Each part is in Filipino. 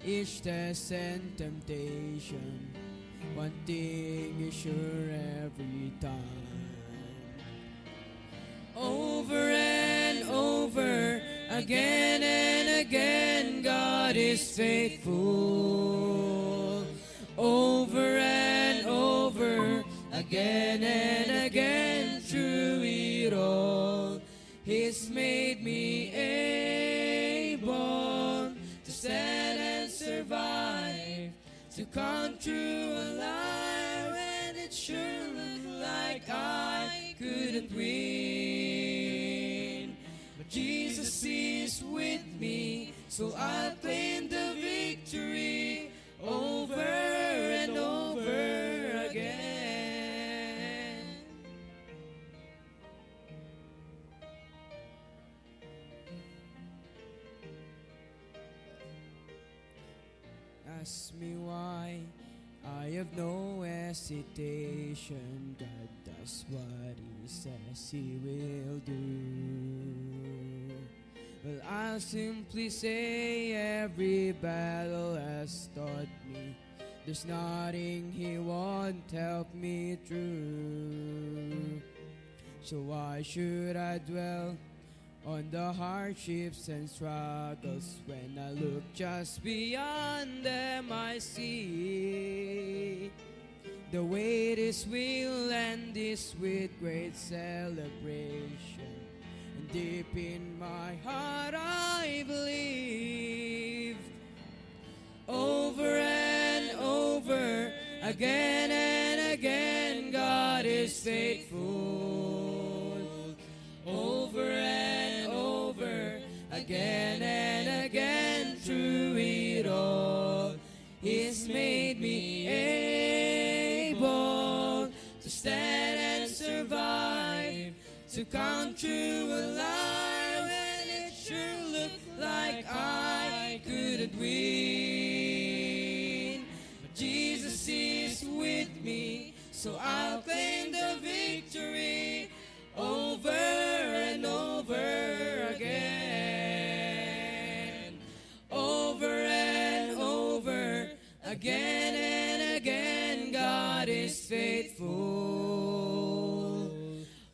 each test and temptation. One thing is sure every time. Over and over, again and again, God is faithful. Over and over, again and again, through it all, He's made me able to stand and survive, to come through alive, and it sure looked like I couldn't win. But Jesus is with me, so I'll claim the victory over and over again. Ask me why, I have no hesitation. God does what He says He will do. Well, I'll simply say every battle has taught me there's nothing He won't help me through. So why should I dwell on the hardships and struggles when I look just beyond them? I see the way this will end is with great celebration. And deep in my heart I believe, over and over, again and again, God is faithful. Over and over, again and again, through it all, He's made me able to stand and survive, to come through alive, and it sure looked like I couldn't win. But Jesus is with me, so I'll claim the victory over and over again. Over and over, again and again, God is faithful.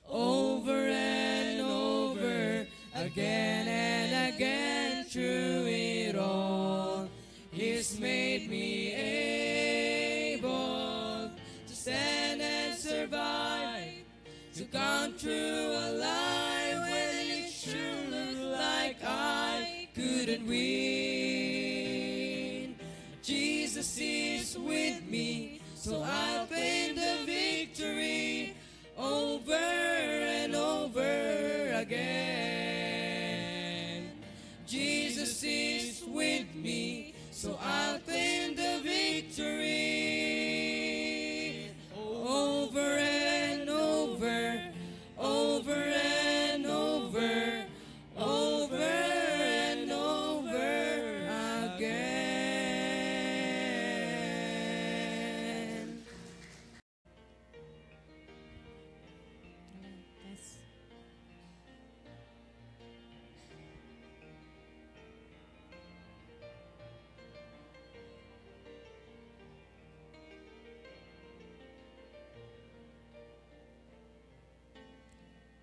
Over and over, again and again, through it all, He's made me able to stand and survive, to come through alive, when it sure looked like I couldn't win. Jesus is with me, so I'll claim the victory over and over again. Jesus is with me, so I'll claim the victory over and over, over and over, over and over again.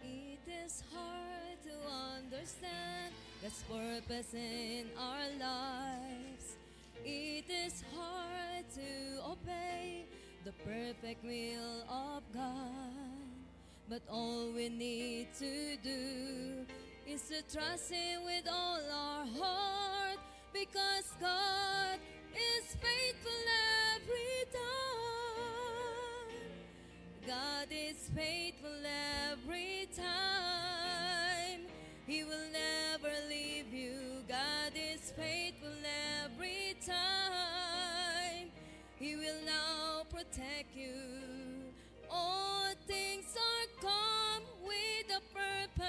It is hard to understand God's purpose in our lives. It is hard to obey the perfect will of God. But all we need to do is to trust Him with all our heart, because God is faithful every time. God is faithful every time. He will never leave you. God is faithful every time. He will now protect you. All things are come with a purpose.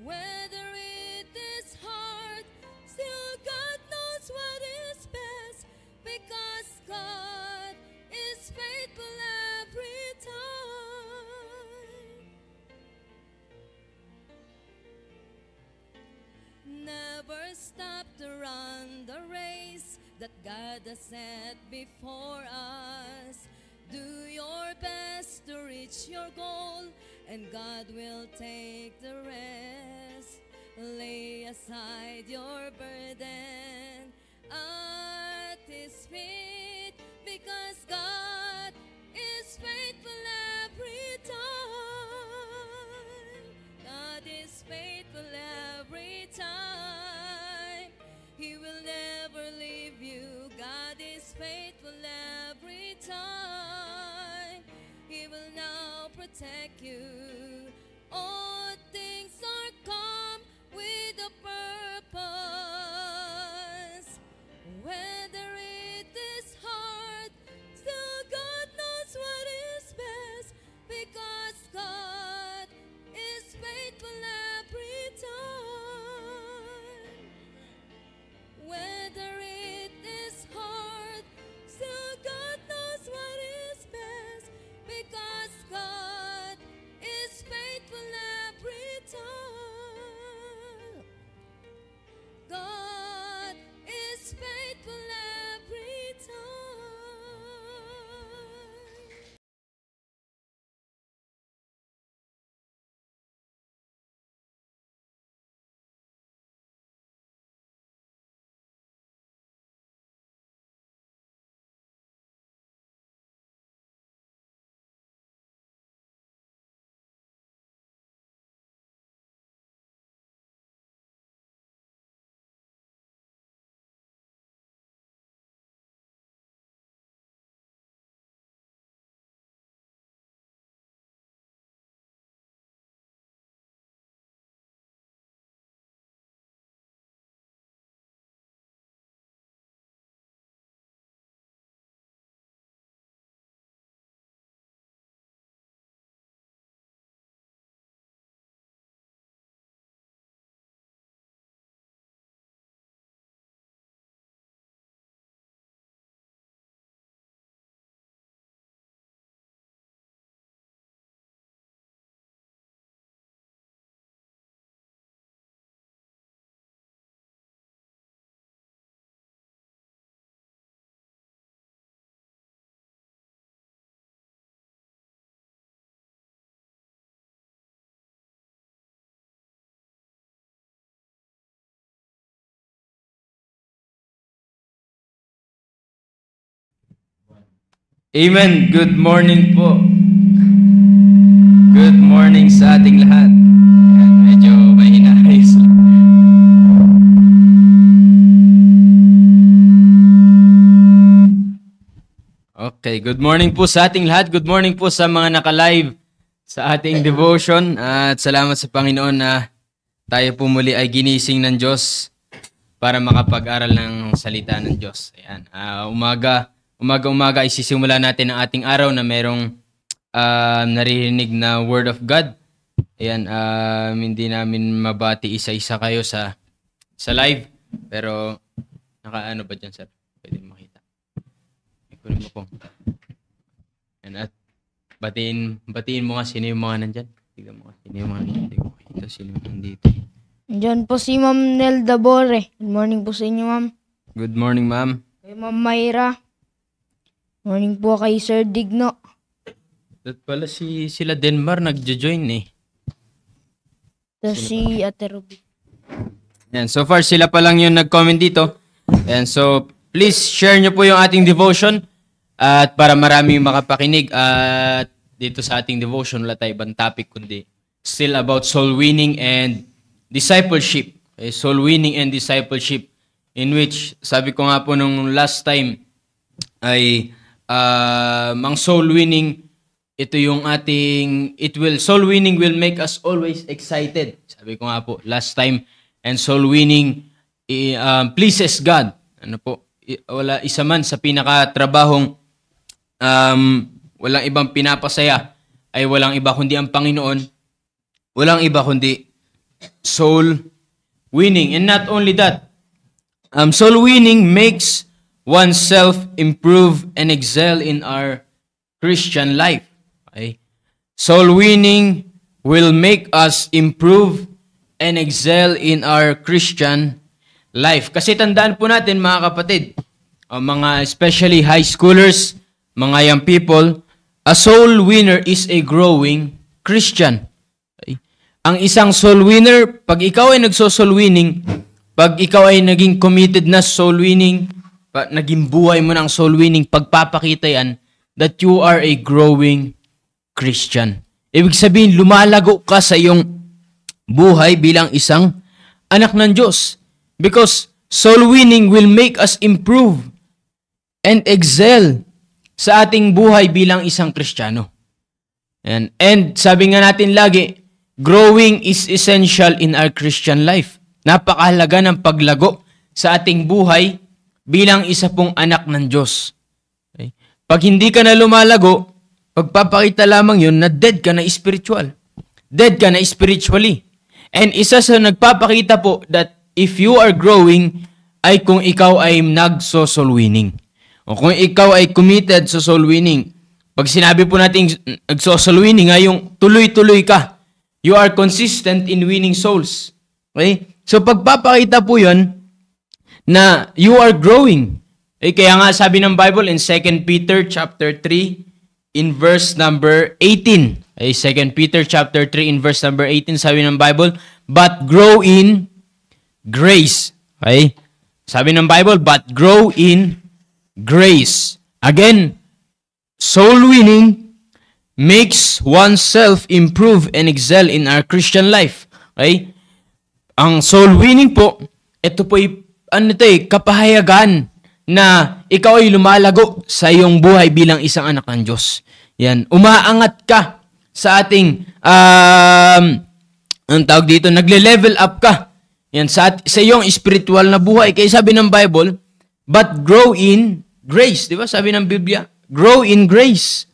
Whether it is hard, still God knows what is best, because God is faithful every time. Never stop to that God has set before us. Do your best to reach your goal, and God will take the rest. Lay aside your burden at His feet, because God is faithful every time. God is faithful every time. He will never leave you. God is faithful every time. He will now protect you. All things are come with a purpose. Whether it is hard, still God knows what is best, because God is faithful every time. Whether it is hard, still God knows what is best, because God is faithful every time. God is faithful every time. Amen. Good morning po. Good morning sa ating lahat. Ayan, medyo mahina ayos lang. Okay, good morning po sa ating lahat. Good morning po sa mga naka-live sa ating devotion. At salamat sa Panginoon na tayo po muli ay ginising ng Diyos para makapag-aral ng salita ng Diyos. Ayan, umaga isisimula natin ang ating araw na merong naririnig na Word of God. Ayan, hindi namin mabati isa-isa kayo sa live. Pero, naka-ano ba dyan, sir? Pwede makita. Ikunin mo po. Ayan, at batiin mo nga sino yung mga nandyan. Tignan mo nga sino yung mga nandyan. Hindi ko makita sino yung nandito. Diyan po si Ma'am Nelda Bore. Good morning po sa inyo, ma'am. Good morning, ma'am. Kay Ma'am Mayra. Morning po kay Sir Digno. At pala sila Denmar nagjo-join eh. Tapos si Ate Ruby. Yan, so far sila pa lang yung nag-comment dito. And so please share nyo po yung ating devotion at para marami makapakinig at dito sa ating devotion wala tayo ibang topic kundi still about soul winning and discipleship. Okay, soul winning and discipleship in which sabi ko nga po nung last time ay ang soul winning ito yung ating soul winning will make us always excited. Sabi ko nga po last time, and soul winning pleases God. Ano po? Wala isa man sa pinakatrabahong walang ibang pinapasaya ay walang iba kundi ang Panginoon. Walang iba kundi soul winning. And not only that, soul winning makes oneself improve and excel in our Christian life. Okay? Soul winning will make us improve and excel in our Christian life. Kasi tandaan po natin mga kapatid, mga especially high schoolers, mga young people, a soul winner is a growing Christian. Okay? Ang isang soul winner, pag ikaw ay nagso-soul winning, pag ikaw ay naging committed na soul winning, naging buhay mo ng soul winning, pagpapakita yan that you are a growing Christian. Ibig sabihin, lumalago ka sa iyong buhay bilang isang anak ng Diyos. Because soul winning will make us improve and excel sa ating buhay bilang isang Kristiyano. And sabi nga natin lagi, growing is essential in our Christian life. Napakahalaga ng paglago sa ating buhay bilang isa pong anak ng Diyos. Okay? Pag hindi ka na lumalago, pagpapakita lamang yun na dead ka na spiritual. Dead ka na spiritually. And isa sa nagpapakita po that if you are growing, ay kung ikaw ay nagso-soul winning. O kung ikaw ay committed sa soul winning. Pag sinabi po natin nagso-soul winning, ay yung tuloy-tuloy ka. You are consistent in winning souls. Okay? So pagpapakita po yun na you are growing. Kaya nga sabi ng Bible in 2 Peter chapter 3, in verse number 18. 2 Peter chapter 3 in verse number 18, sabi ng Bible, but grow in grace. Okay? Sabi ng Bible, but grow in grace. Again, soul winning makes oneself improve and excel in our Christian life. Okay? Ang soul winning po, ito po ay kapahayagan na ikaw ay lumalago sa iyong buhay bilang isang anak ng Diyos. Yan. Umaangat ka sa ating, ang tawag dito, nagle-level up ka. Yan, sa iyong spiritual na buhay. Kaya sabi ng Bible, but grow in grace. Di ba? Sabi ng Biblia, grow in grace.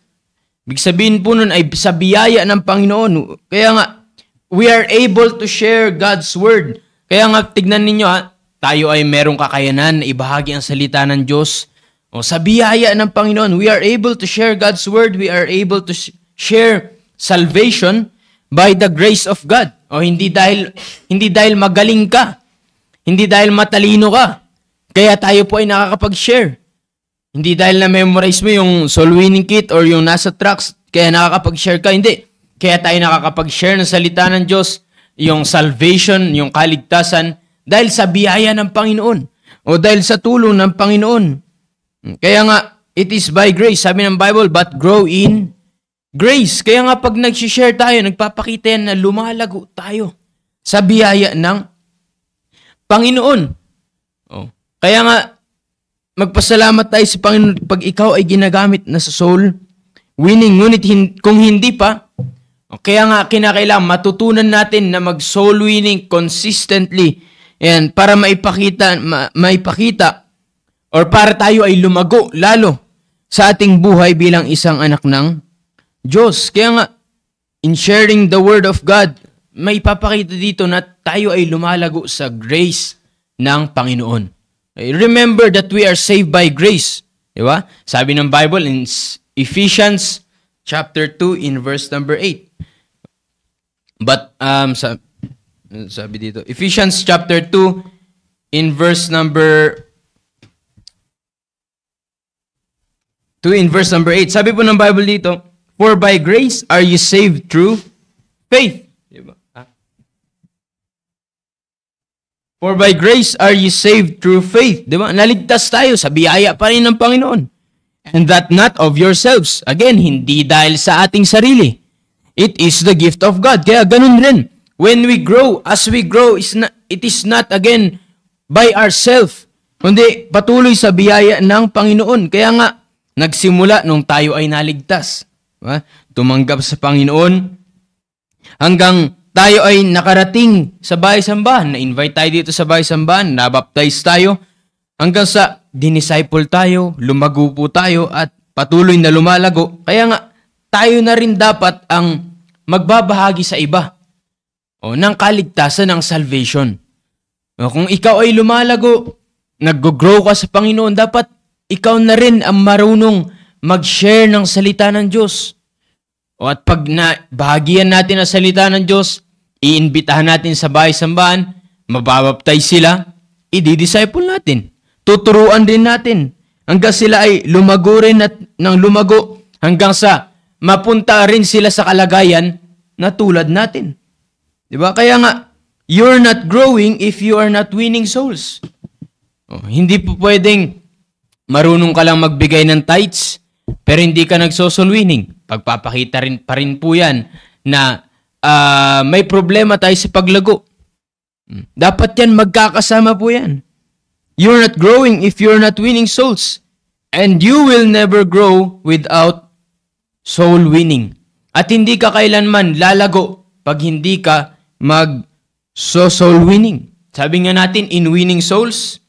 Ibig sabihin po nun ay sa biyaya ng Panginoon. Kaya nga, we are able to share God's Word. Kaya nga, tignan ninyo tayo ay merong kakayanan na ibahagi ang salita ng Diyos. O sa biyaya ng Panginoon, we are able to share God's Word. We are able to share salvation by the grace of God. O hindi dahil magaling ka. Hindi dahil matalino ka. Kaya tayo po ay nakakapag-share. Hindi dahil na-memorize mo yung soul winning kit or yung nasa tracks, kaya nakakapag-share ka. Hindi. Kaya tayo nakakapag-share ng salita ng Diyos, yung salvation, yung kaligtasan, dahil sa biyaya ng Panginoon o dahil sa tulong ng Panginoon. Kaya nga, it is by grace. Sabi ng Bible, but grow in grace. Kaya nga pag nag-share tayo, nagpapakita yan na lumalago tayo sa biyaya ng Panginoon. Kaya nga, magpasalamat tayo sa Panginoon pag ikaw ay ginagamit na sa soul winning. Ngunit kung hindi pa, kaya nga kinakailangan matutunan natin na mag-soul winning consistently. And para maipakita or para tayo ay lumago lalo sa ating buhay bilang isang anak ng Diyos. Kaya nga, in sharing the Word of God, may papakita dito na tayo ay lumalago sa grace ng Panginoon. Remember that we are saved by grace. Diba? Sabi ng Bible in Ephesians chapter 2 in verse number 8. But, sabi dito, Ephesians chapter 2 in verse number 8. Sabi po ng Bible dito, for by grace are you saved through faith. Diba? For by grace are you saved through faith. Diba? Naligtas tayo sa biyaya pa rin ng Panginoon. And that not of yourselves. Again, hindi dahil sa ating sarili. It is the gift of God. Kaya ganun rin. When we grow, as we grow, it is not again by ourselves, kundi patuloy sa biyaya ng Panginoon. Kaya nga, nagsimula nung tayo ay naligtas. Diba? Tumanggap sa Panginoon hanggang tayo ay nakarating sa bahay-sambahan. Na-invite tayo dito sa bahay-sambahan, nabaptize tayo, hanggang sa dinisciple tayo, lumago po tayo, at patuloy na lumalago. Kaya nga, tayo na rin dapat ang magbabahagi sa iba ng kaligtasan ng salvation. Kung ikaw ay lumalago, nag-grow ka sa Panginoon, dapat ikaw na rin ang marunong mag-share ng salita ng Diyos. At pag bahagian natin ang salita ng Diyos, iimbitahan natin sa bahay-sambahan, mababaptize sila, i-disciple natin. Tuturuan din natin. hanggang sila ay lumago rin at ng lumago hanggang sa mapunta rin sila sa kalagayan na tulad natin. Diba? Kaya nga, you're not growing if you are not winning souls. Hindi po pwedeng marunong ka lang magbigay ng tithes, pero hindi ka nagsosoul winning. Pagpapakita rin pa rin po yan na may problema tayo sa paglago. Dapat yan, magkakasama po yan. You're not growing if you're not winning souls. And you will never grow without soul winning. At hindi ka kailanman lalago pag hindi ka mag-soul winning. Sabi nga natin, in winning souls,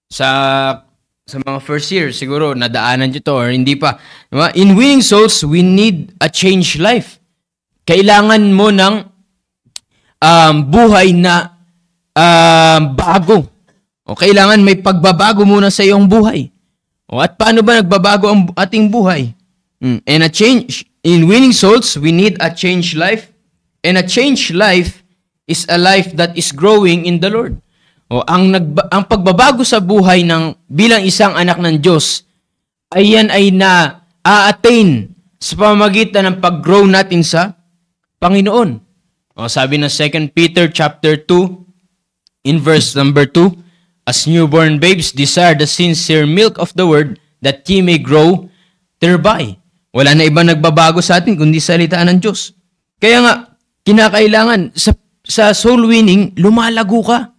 sa mga first year, siguro nadaanan nyo to or hindi pa. Diba? In winning souls, we need a changed life. Kailangan mo ng buhay na bago. O kailangan may pagbabago muna sa iyong buhay. O at paano ba nagbabago ang ating buhay? And a change, in winning souls, we need a changed life. And a changed life is a life that is growing in the Lord. O ang pagbabago sa buhay ng bilang isang anak ng Diyos ay yan ay na-attain sa pamamagitan ng pag-grow natin sa Panginoon. O sabi ng 2 Peter chapter 2 in verse number 2, as newborn babes desire the sincere milk of the word that ye may grow thereby. Wala na ibang nagbabago sa atin kundi salita ng Diyos. Kaya nga, kinakailangan sa soul winning, lumalago ka.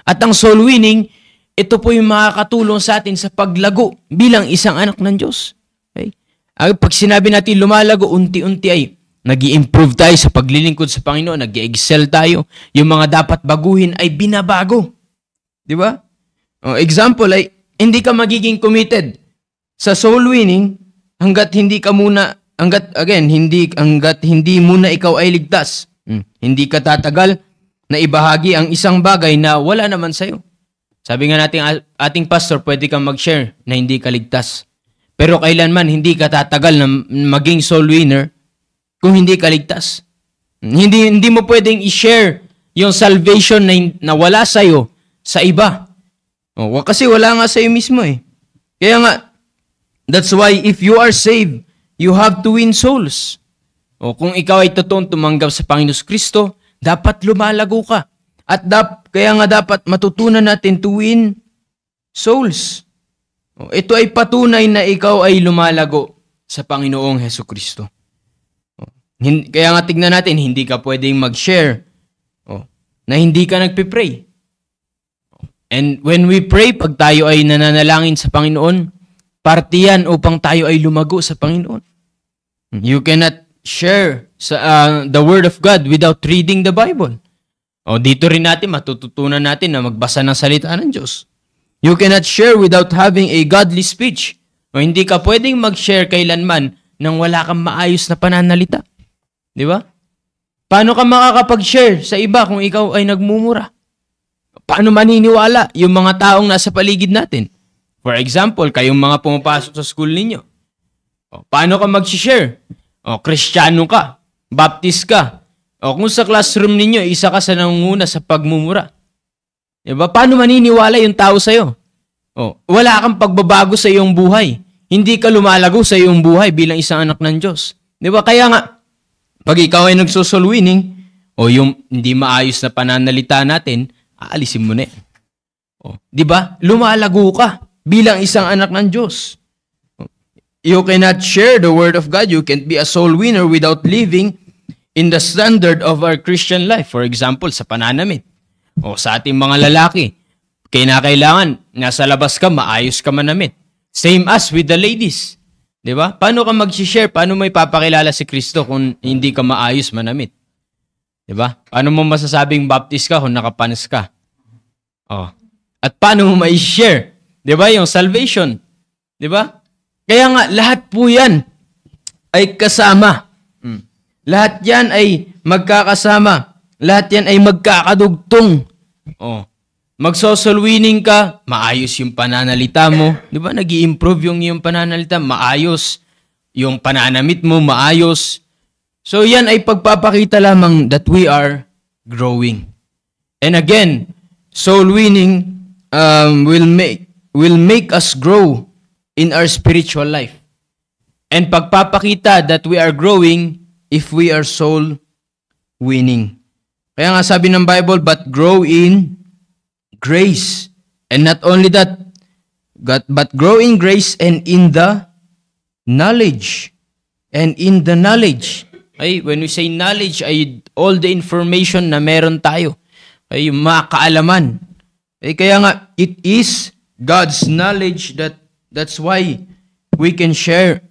At ang soul winning, ito po yung makakatulong sa atin sa paglago bilang isang anak ng Diyos. Okay? Pag sinabi natin lumalago, unti-unti ay nag-i-improve tayo sa paglilingkod sa Panginoon, nag-i-excel tayo. Yung mga dapat baguhin ay binabago. Di ba? Example ay, hindi ka magiging committed sa soul winning hanggat hindi muna ikaw ay ligtas. Hindi ka tatagal na ibahagi ang isang bagay na wala naman sa'yo. Sabi nga natin, ating pastor, pwede kang mag-share na hindi ka ligtas. Pero kailanman hindi ka tatagal na maging soul winner kung hindi ka ligtas. Hindi mo pwedeng i-share yung salvation na wala sa'yo sa iba. Kasi wala nga sa'yo mismo eh. Kaya nga, that's why if you are saved, you have to win souls. Kung ikaw ay totoong tumanggap sa Panginoon Kristo, dapat lumalago ka. At kaya nga dapat matutunan natin to win souls. Ito ay patunay na ikaw ay lumalago sa Panginoong Hesus Kristo. Kaya nga tignan natin, hindi ka pwedeng mag-share na hindi ka nagpipray. And when we pray, pag tayo ay nananalangin sa Panginoon, parte yan upang tayo ay lumago sa Panginoon. You cannot share the Word of God without reading the Bible. Dito rin natin, matututunan natin na magbasa ng salita ng Diyos. You cannot share without having a godly speech. Hindi ka pwedeng mag-share kailanman nang wala kang maayos na pananalita. Di ba? Paano ka makakapag-share sa iba kung ikaw ay nagmumura? Paano maniniwala yung mga taong nasa paligid natin? For example, kayong mga pumapasok sa school ninyo. Paano ka mag-share? Kristiyano ka, Baptist ka. Kung sa classroom ninyo, isa ka sa nangunguna sa pagmumura. Diba? Paano maniniwala yung tao sa'yo? Wala kang pagbabago sa iyong buhay. Hindi ka lumalago sa iyong buhay bilang isang anak ng Diyos. Diba? Kaya nga, pag ikaw ay nagsosoul winning, yung hindi maayos na pananalita natin, aalisin mo na yan. Diba? Lumalago ka bilang isang anak ng Diyos. You cannot share the Word of God. You can't be a soul winner without living in the standard of our Christian life. For example, sa pananamit. Sa ating mga lalaki, kailangan, nasa labas ka, maayos ka manamit. Same as with the ladies. Diba? Paano ka mag-share? Paano mo ipapakilala si Kristo kung hindi ka maayos manamit? Diba? Paano mo masasabing Baptist ka kung nakapanas ka? At paano mo ma-share? Diba? Yung salvation. Diba? Kaya nga, lahat po yan ay kasama. Lahat yan ay magkakasama. Lahat yan ay magkakadugtong. Mag-soul winning ka, maayos yung pananalita mo. Diba? Nag-i-improve yung pananalita, maayos. Yung pananamit mo, maayos. So yan ay pagpapakita lamang that we are growing. And again, soul winning will make us grow in our spiritual life. And pagpapakita that we are growing if we are soul winning. Kaya nga sabi ng Bible, but grow in grace. And not only that, but grow in grace and in the knowledge. And in the knowledge. Okay? When we say knowledge, ay all the information na meron tayo. Okay? Yung mga kaalaman. Okay? Kaya nga, it is God's knowledge that's why we can share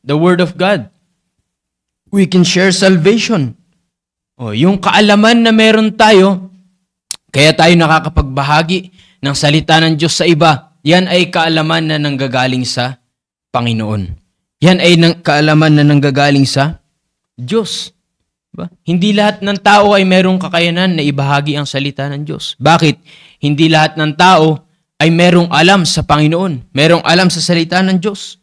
the Word of God. We can share salvation. Yung kaalaman na meron tayo, kaya tayo nakakapagbahagi ng salita ng Diyos sa iba, yan ay kaalaman na nanggagaling sa Panginoon. Yan ay kaalaman na nanggagaling sa Diyos. Diba? Hindi lahat ng tao ay merong kakayanan na ibahagi ang salita ng Diyos. Bakit? Hindi lahat ng tao ay merong alam sa Panginoon. Merong alam sa salita ng Diyos.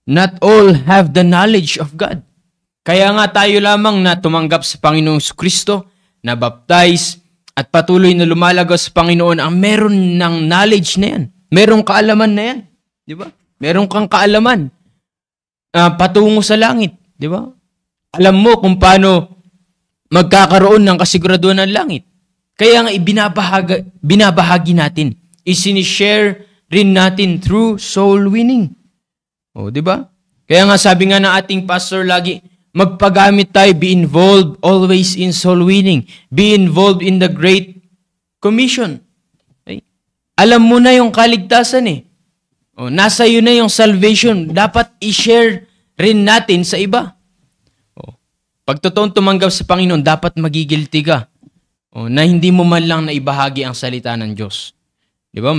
Not all have the knowledge of God. Kaya nga tayo lamang na tumanggap sa Panginoong Kristo, na baptize, at patuloy na lumalago sa Panginoon ang meron ng knowledge na yan. Merong kaalaman na yan. Di ba? Meron kang kaalaman. Patungo sa langit. Di ba? Alam mo kung paano magkakaroon ng kasiguraduhan ng langit. Kaya nga binabahagi natin. Isinishare rin natin through soul winning. Di ba? Kaya nga sabi nga ng ating pastor lagi, magpagamit tayo, be involved always in soul winning. Be involved in the Great Commission. Okay? Alam mo na yung kaligtasan eh. Nasa iyo na yung salvation. Dapat i-share rin natin sa iba. Pag totoong tumanggap sa Panginoon, dapat magigilty ka. Na hindi mo man lang naibahagi ang salita ng Diyos. Di ba?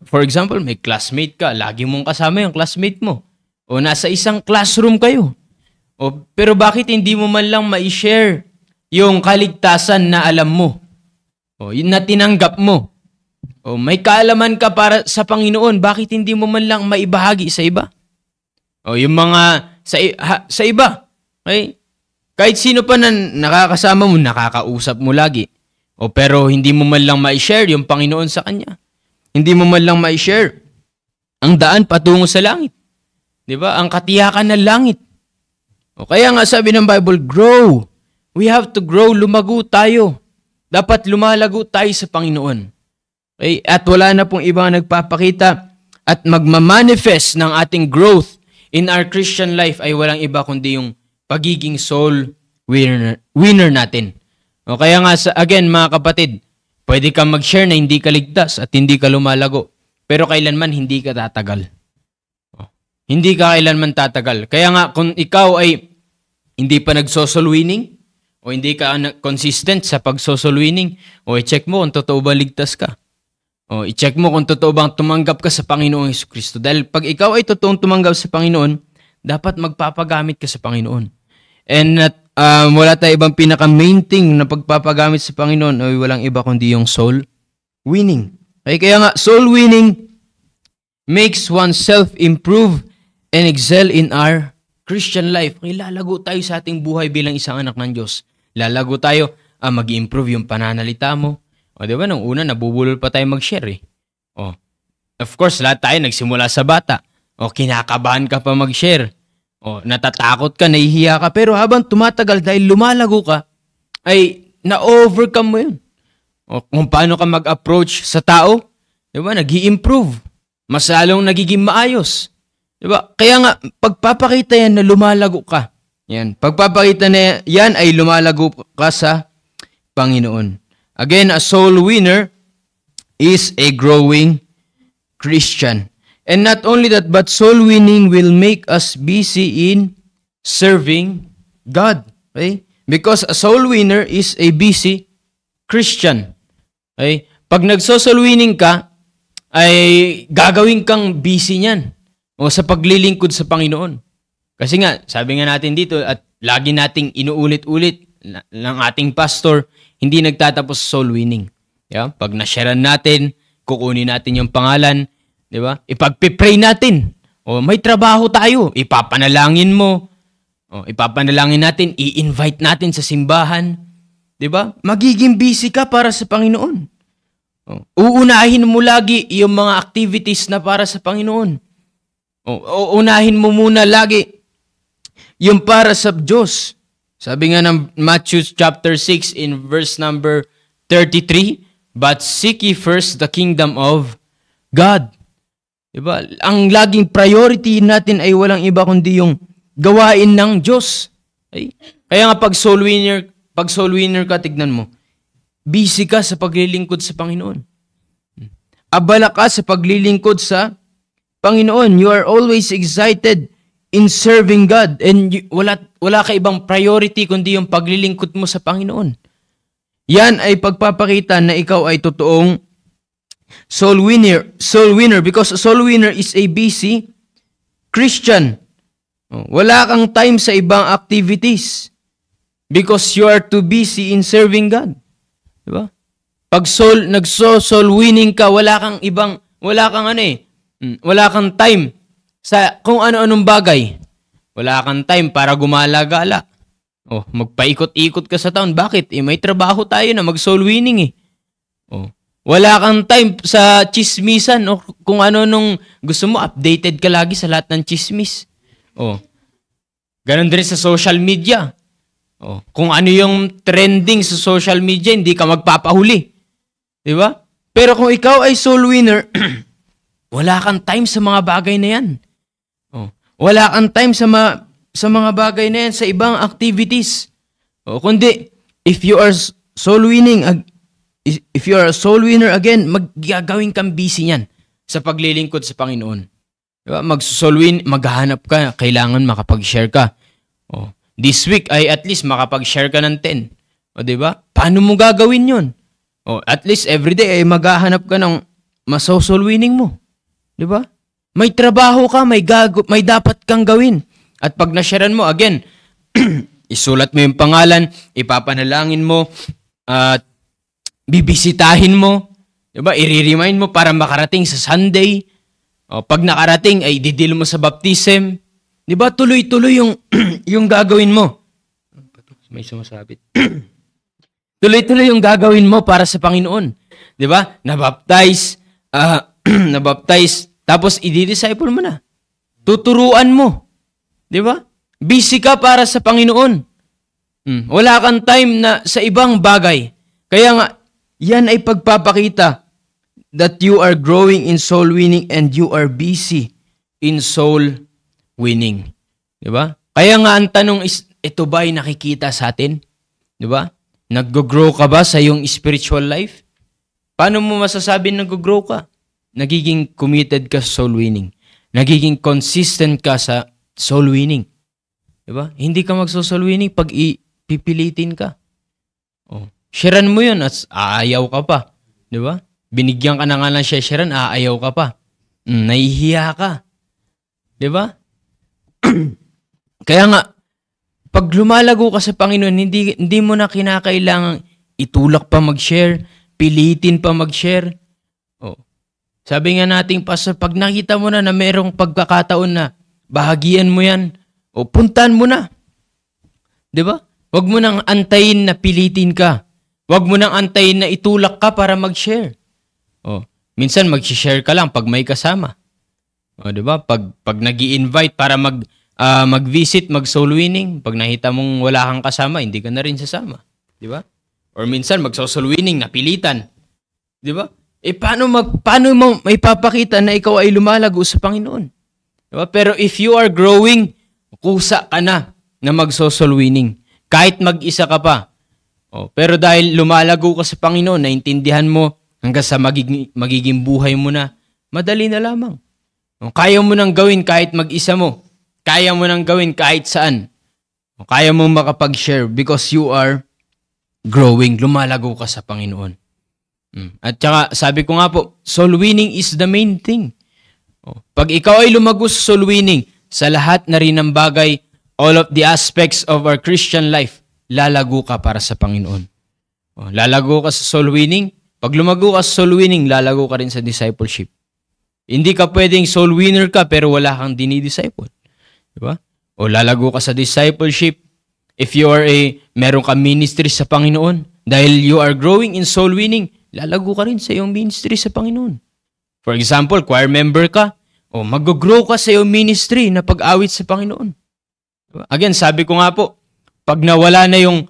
For example, may classmate ka. Lagi mong kasama yung classmate mo. Nasa isang classroom kayo. Pero bakit hindi mo man lang ma-share yung kaligtasan na alam mo? Yun na tinanggap mo. May kaalaman ka para sa Panginoon, bakit hindi mo man lang maibahagi sa iba? Yung mga sa iba. Okay? Kahit sino pa na nakakasama mo, nakakausap mo lagi. Pero hindi mo man lang ma-share yung Panginoon sa kanya. Hindi mo man lang ma-share ang daan patungo sa langit. 'Di ba? Ang katiyakan ng langit. Kaya nga sabi ng Bible, grow. We have to grow, lumago tayo. Dapat lumalago tayo sa Panginoon. Okay? At wala na pong ibang nagpapakita at magmamanifest ng ating growth in our Christian life ay walang iba kundi yung pagiging soul winner natin. Kaya nga, again mga kapatid, pwede kang mag-share na hindi ka ligtas at hindi ka lumalago. Pero kailanman hindi ka tatagal. Hindi ka kailanman tatagal. Kaya nga, kung ikaw ay hindi pa nag-social winning, o hindi ka consistent sa pag-social winning, i-check mo kung totoo ba ligtas ka. I-check mo kung totoo bang tumanggap ka sa Panginoong Jesucristo. Dahil pag ikaw ay totoong tumanggap sa Panginoon, dapat magpapagamit ka sa Panginoon. And wala tayo ibang pinaka-main thing na pagpapagamit sa Panginoon ay walang iba kundi yung soul winning. Kaya nga, soul winning makes oneself improve and excel in our Christian life. Lalago tayo sa ating buhay bilang isang anak ng Diyos. Lalago tayo, mag-improve yung pananalita mo. Di ba, nung una, nabubulol pa tayo mag-share eh. Of course, lahat tayo nagsimula sa bata. Kinakabahan ka pa mag-share. Natatakot ka, nahihiya ka. Pero habang tumatagal dahil lumalago ka, ay na-overcome mo yun. Kung paano ka mag-approach sa tao, di ba, nag-i-improve. Mas lalong nagiging maayos. Diba? Kaya nga, pagpapakita yan na lumalago ka. Yan. Pagpapakita na yan ay lumalago ka sa Panginoon. Again, a soul winner is a growing Christian. And not only that, but soul winning will make us busy in serving God. Okay? Because a soul winner is a busy Christian. Okay? Pag nag-soul winning ka, ay gagawin kang busy niyan. Sa paglilingkod sa Panginoon. Kasi nga, sabi nga natin dito, at lagi nating inuulit-ulit ng ating pastor, hindi nagtatapos soul winning. Yeah? Pag nasharean natin, kukunin natin yung pangalan, di ba? Ipagpipray natin. May trabaho tayo, ipapanalangin mo. Ipapanalangin natin, i-invite natin sa simbahan. Di ba? Magiging busy ka para sa Panginoon. Uunahin mo lagi yung mga activities na para sa Panginoon. Unahin mo muna lagi yung para sa Diyos. Sabi nga ng Matthew chapter 6 in verse number 33, but seek ye first the kingdom of God. Diba? Ang laging priority natin ay walang iba kundi yung gawain ng Diyos. Okay? Kaya nga pag soul winner ka, tignan mo, busy ka sa paglilingkod sa Panginoon. Abala ka sa paglilingkod sa Panginoon. You are always excited in serving God and wala ka ibang priority kundi yung paglilingkod mo sa Panginoon. Yan ay pagpapakita na ikaw ay totoong soul winner because a soul winner is a busy Christian. Wala kang time sa ibang activities because you are too busy in serving God. Diba? Pag soul winning ka, wala kang time sa kung ano-anong bagay. Wala kang time para gumala-gala. Magpaikot-ikot ka sa town. Bakit? May trabaho tayo na mag-soul winning . Wala kang time sa chismisan o kung ano nung gusto mo, updated ka lagi sa lahat ng chismis. Ganon din sa social media. Kung ano yung trending sa social media, hindi ka magpapahuli. Diba? Pero kung ikaw ay soul winner, wala kang time sa mga bagay na yan. Wala kang time sa mga bagay na yan, sa ibang activities. Kundi, if you are soul a soul winner again, maggagawin kang busy niyan sa paglilingkod sa Panginoon. Diba? Maghahanap ka, kailangan makapag-share ka. This week ay at least makapag-share ka ng 10. Diba? Paano mo gagawin yun? At least everyday ay maghahanap ka ng soul winning mo. Diba? May trabaho ka, may dapat kang gawin. At pag na-sharean mo, again, isulat mo yung pangalan, ipapanalangin mo, at bibisitahin mo, diba? I-remind mo para makarating sa Sunday. Pag nakarating, ay didil mo sa baptism. Diba? Tuloy-tuloy yung gagawin mo. May sumasabit. Tuloy-tuloy yung gagawin mo para sa Panginoon. Diba? Nabaptize, tapos i-disciple mo na. Tuturuan mo. Diba? Busy ka para sa Panginoon. Wala kang time na sa ibang bagay. Kaya nga, yan ay pagpapakita that you are growing in soul winning and you are busy in soul winning. Diba? Kaya nga ang tanong is, ito ba ay nakikita sa atin? Diba? Nag-grow ka ba sa iyong spiritual life? Paano mo masasabi nag-grow ka? Nagiging committed ka sa soul winning. Nagiging consistent ka sa soul winning. Diba? Hindi ka magso-soul winning pag pipilitin ka. Sharean mo yun at aayaw ka pa. Diba? Binigyan ka na nga ng sharean, aayaw ka pa. Nahihiya ka. Diba? Kaya nga, pag lumalago ka sa Panginoon, hindi mo na kinakailangang itulak pa mag-share, pilitin pa mag-share. Sabi nga nating pastor, pag nakita mo na merong pagkakataon na bahagian mo yan, puntahan mo na. Diba? Huwag mo nang antayin na pilitin ka. Huwag mo nang antayin na itulak ka para mag-share. Minsan mag-share ka lang pag may kasama. Diba? Pag nag-i-invite para mag-visit, mag-soul winning, pag nakita mong wala kang kasama, hindi ka na rin sasama. Diba? Or minsan mag-soul winning, napilitan. Diba? Paano mo may papakita na ikaw ay lumalago sa Panginoon? Diba? Pero if you are growing, kusa ka na mag-soul winning. Kahit mag-isa ka pa. Pero dahil lumalago ka sa Panginoon, naintindihan mo hanggang sa magiging buhay mo na, madali na lamang. Kaya mo nang gawin kahit mag-isa mo. Kaya mo nang gawin kahit saan. Kaya mo makapag-share because you are growing, lumalago ka sa Panginoon. At saka, sabi ko nga po, soul winning is the main thing. Pag ikaw ay lumago sa soul winning, sa lahat na rin ng bagay, all of the aspects of our Christian life, lalago ka para sa Panginoon. Lalago ka sa soul winning. Pag lumago ka sa soul winning, lalago ka rin sa discipleship. Hindi ka pwedeng soul winner ka pero wala kang dinidisciple. Diba? O lalago ka sa discipleship. If you are meron ka ministry sa Panginoon, dahil you are growing in soul winning, lalago ka rin sa iyong ministry sa Panginoon. For example, choir member ka, O mag-grow ka sa iyong ministry na pag-awit sa Panginoon. Again, sabi ko nga po, pag nawala na yung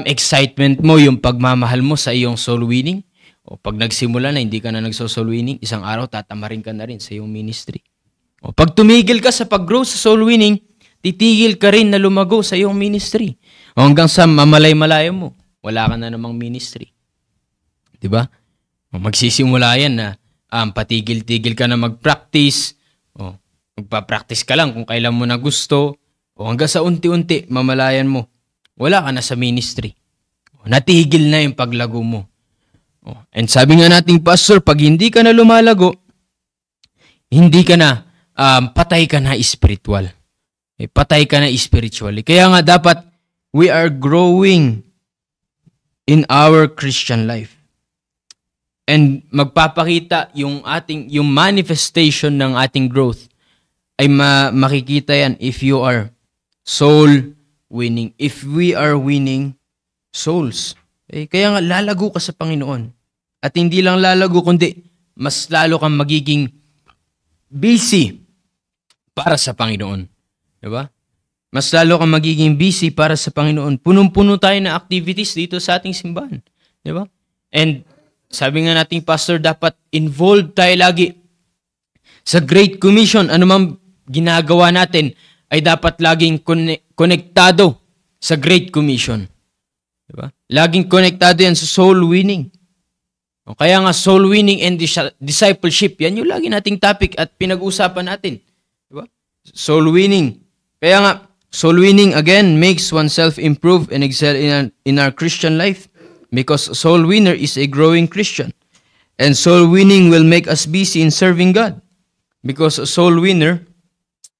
excitement mo, yung pagmamahal mo sa iyong soul winning, o pag nagsimula na hindi ka na nagso-soul winning, isang araw tatamarin ka na rin sa iyong ministry. O pag tumigil ka sa pag-grow sa soul winning, titigil ka rin na lumago sa iyong ministry. O hanggang sa mamalay-malaya mo, wala ka na namang ministry. Diba? O magsisimula yan na patigil-tigil ka na mag-practice. O magpa-practice ka lang kung kailan mo na gusto. O hanggang sa unti-unti, mamalayan mo. Wala ka na sa ministry. O, natigil na yung paglago mo. O, and sabi nga nating pastor, pag hindi ka na lumalago, hindi ka na, patay ka na spiritual. Patay ka na spiritually. Kaya nga dapat, we are growing in our Christian life. And magpapakita yung manifestation ng ating growth ay makikita yan if you are soul winning. If we are winning souls. Kaya nga lalago ka sa Panginoon. At hindi lang lalago, kundi mas lalo kang magiging busy para sa Panginoon. Diba? Mas lalo kang magiging busy para sa Panginoon. Punong-puno tayo na activities dito sa ating simbahan. Diba? And sabi nga nating pastor, dapat involved tayo lagi sa Great Commission. Ano mang ginagawa natin ay dapat laging konektado sa Great Commission. Diba? Laging konektado yan sa soul winning. O kaya nga soul winning and discipleship, yan yung lagi nating topic at pinag-usapan natin. Diba? Soul winning. Kaya nga, soul winning again makes oneself improve and excel in our Christian life because soul winner is a growing Christian. And soul winning will make us busy in serving God because soul winner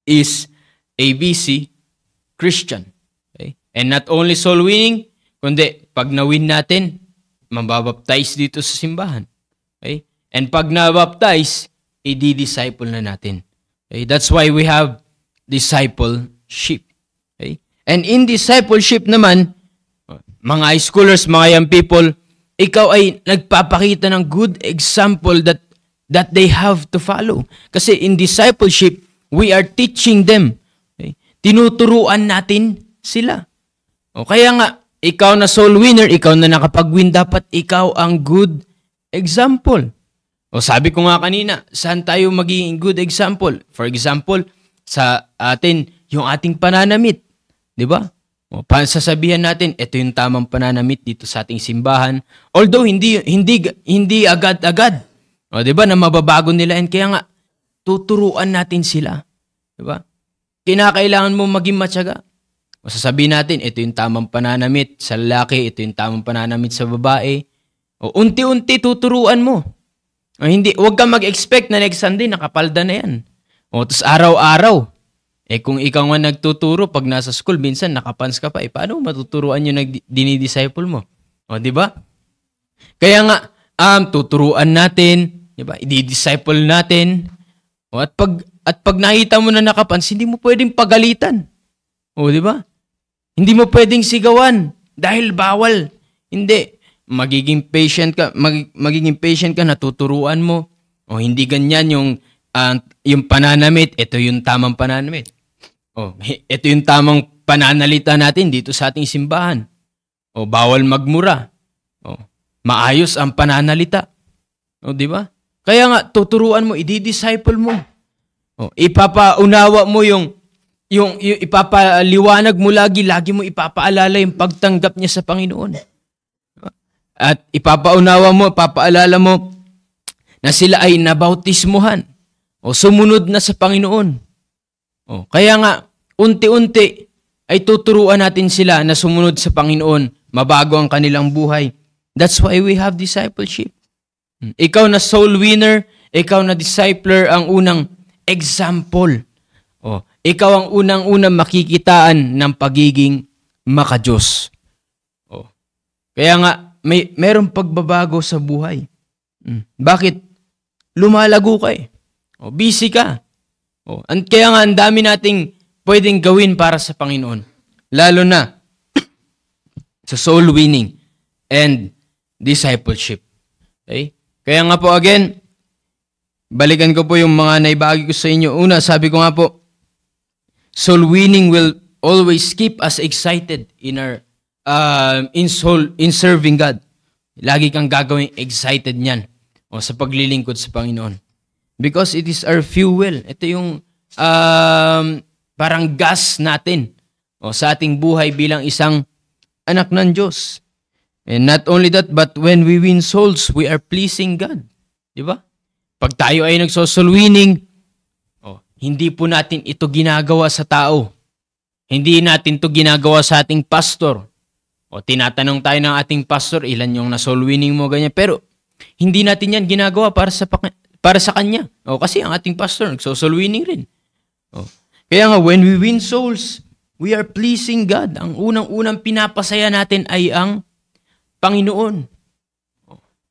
is a busy Christian. Okay? And not only soul winning, kundi pag na-win natin, mababaptize dito sa simbahan. Okay? And pag nabaptize, i-disciple na natin. Okay? That's why we have discipleship. Okay? And in discipleship naman, mga high schoolers, mga young people, ikaw ay nagpapakita ng good example that they have to follow. Kasi in discipleship, we are teaching them. Okay? Tinuturuan natin sila. O kaya nga, ikaw na soul winner, ikaw na nakapag-win, dapat ikaw ang good example. O sabi ko nga kanina, saan tayo magiging good example? For example, sa atin, yung ating pananamit. Diba? O sasabihan natin, ito yung tamang pananamit dito sa ating simbahan. Although, hindi agad-agad. O diba, na mababago nila. And kaya nga, tuturuan natin sila. Diba? Kinakailangan mo maging matyaga. O sasabihin natin, ito yung tamang pananamit sa lalaki, ito yung tamang pananamit sa babae. O unti-unti tuturuan mo. O hindi, huwag kang mag-expect na next Sunday nakapalda na yan. O tapos araw-araw. Kung ikaw nga nagtuturo, pag nasa school, minsan nakapans ka pa, paano matuturuan yung dinidisciple mo? O di ba? Kaya nga, tuturuan natin, di ba? I-disciple natin. O at pag nakita mo na nakapans, hindi mo pwedeng pagalitan. O di ba? Hindi mo pwedeng sigawan dahil bawal. Hindi. Magiging patient ka, natuturuan mo. O hindi ganyan yung pananamit, ito yung tamang pananamit. O ito yung tamang pananalita natin dito sa ating simbahan. O bawal magmura. O maayos ang pananalita. O di ba? Kaya nga tuturuan mo, i-disciple mo. O ipapaunawa mo yung ipapaliwanag mo lagi mo ipapaalala yung pagtanggap niya sa Panginoon. At ipapaunawa mo, ipapaalala mo na sila ay nabautismuhan o sumunod na sa Panginoon. O, kaya nga, unti-unti ay tuturuan natin sila na sumunod sa Panginoon, mabago ang kanilang buhay. That's why we have discipleship. Ikaw na soul winner, ikaw na discipler ang unang example. O, ikaw ang unang-unang makikitaan ng pagiging makadiyos. O, kaya nga, merong pagbabago sa buhay. Bakit? Lumalago ka eh. O, busy ka. O, kaya nga, ang dami nating pwedeng gawin para sa Panginoon. Lalo na sa soul winning and discipleship. Okay? Kaya nga po again, Balikan ko po yung mga naibahagi ko sa inyo. Una, sabi ko nga po, soul winning will always keep us excited in our in serving God. Lagi kang gagawin excited niyan o sa paglilingkod sa Panginoon. Because it is our fuel. Ito yung parang gas natin o sa ating buhay bilang isang anak ng Diyos. And not only that, but when we win souls, we are pleasing God. Di ba? Pag tayo ay nagso-soul winning, hindi po natin ito ginagawa sa tao. Hindi natin ito ginagawa sa ating pastor. O tinatanong tayo ng ating pastor, ilan yung na-soul winning mo, ganyan. Pero hindi natin yan ginagawa para sa kanya. O kasi ang ating pastor nagso-soul winning rin. O, kaya nga, when we win souls, we are pleasing God. Ang unang-unang pinapasaya natin ay ang Panginoon.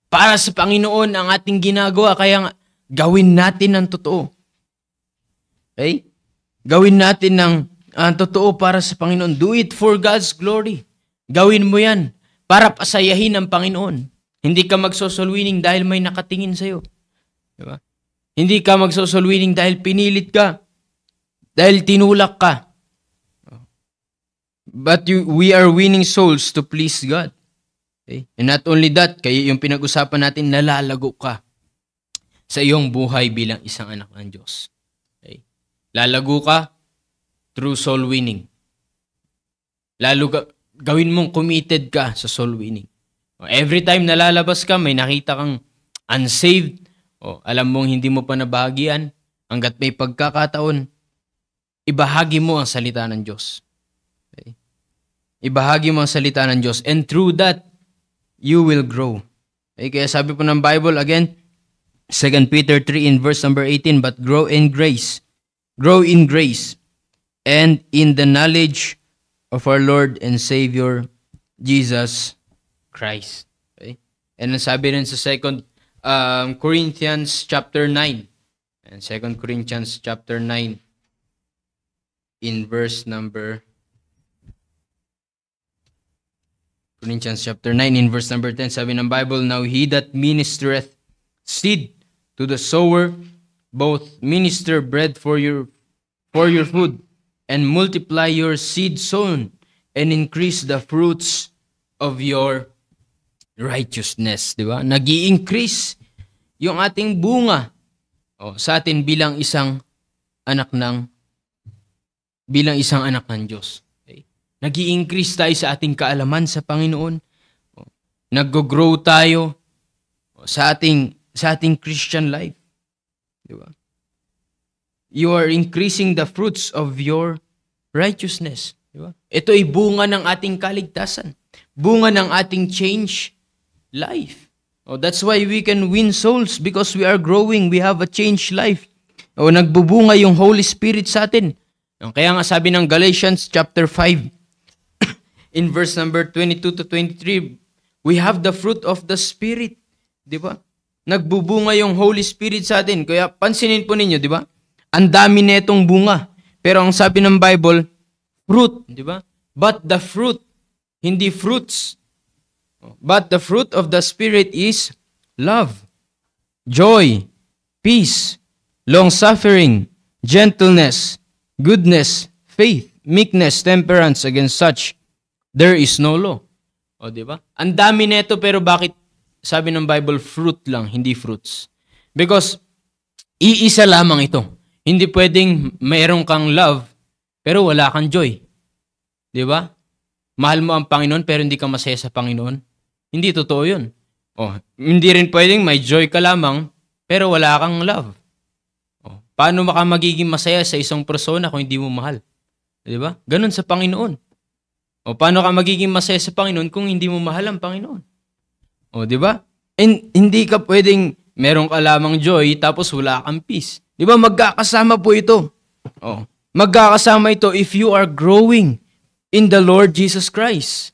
Para sa Panginoon ang ating ginagawa, kaya nga, gawin natin ng totoo. Okay? Gawin natin ng totoo para sa Panginoon. Do it for God's glory. Gawin mo yan para pasayahin ng Panginoon. Hindi ka magso-soul winning dahil may nakatingin sa'yo. Diba? Hindi ka magso-soul winning dahil pinilit ka. Dahil tinulak ka. But we are winning souls to please God. Okay? And not only that, kaya yung pinag-usapan natin, nalalago ka sa iyong buhay bilang isang anak ng Diyos. Okay? Lalago ka through soul winning. Gawin mong committed ka sa soul winning. Every time nalalabas ka, may nakita kang unsaved, alam mong hindi mo pa nabahagian, hanggat may pagkakataon, ibahagi mo ang salita ng Diyos. Okay? Ibahagi mo ang salita ng Diyos. And through that, you will grow. Okay? Kaya sabi po ng Bible, again, 2 Peter 3 in verse number 18, but grow in grace, and in the knowledge of our Lord and Savior, Jesus Christ. Okay? And ang sabi rin sa 2 Corinthians chapter 9, and 2 Corinthians chapter 9, in verse number Corinthians chapter 9 in verse number 10, sabi ng Bible, now he that ministereth seed to the sower, both minister bread for your food, and multiply your seed sown, and increase the fruits of your righteousness. Di ba? Nag-i-increase yung ating bunga sa atin bilang isang anak ng Diyos. Okay? Nag-i-increase tayo sa ating kaalaman sa Panginoon. Nag-grow tayo sa ating Christian life. Di ba? You are increasing the fruits of your righteousness. Di ba? Ito ay bunga ng ating kaligtasan. Bunga ng ating change life. That's why we can win souls because we are growing. We have a changed life. Nagbubunga yung Holy Spirit sa atin. Kaya nga sabi ng Galatians chapter 5 in verse number 22 to 23, we have the fruit of the Spirit. Di ba? Nagbubunga yung Holy Spirit sa atin. Kaya pansinin po ninyo, di ba? Ang dami netong bunga. Pero ang sabi ng Bible, fruit, di ba? But the fruit, hindi fruits. But the fruit of the Spirit is love, joy, peace, long-suffering, gentleness, goodness, faith, meekness, temperance. Against such, there is no law. Di ba? Ang dami neto pero bakit sabi ng Bible, fruit lang, hindi fruits? Because iisa lamang ito. Hindi pwedeng mayroon kang love, pero wala kang joy. Di ba? Mahal mo ang Panginoon, pero hindi ka masaya sa Panginoon. Hindi totoo yun. Hindi rin pwedeng may joy ka lamang, pero wala kang love. Paano ka magiging masaya sa isang persona kung hindi mo mahal? Di ba? Ganun sa Panginoon. Paano ka magiging masaya sa Panginoon kung hindi mo mahal ang Panginoon? Di ba? And hindi ka pwedeng meron ka lamang joy tapos wala kang peace. Di ba? Magkakasama po ito. Magkakasama ito if you are growing in the Lord Jesus Christ.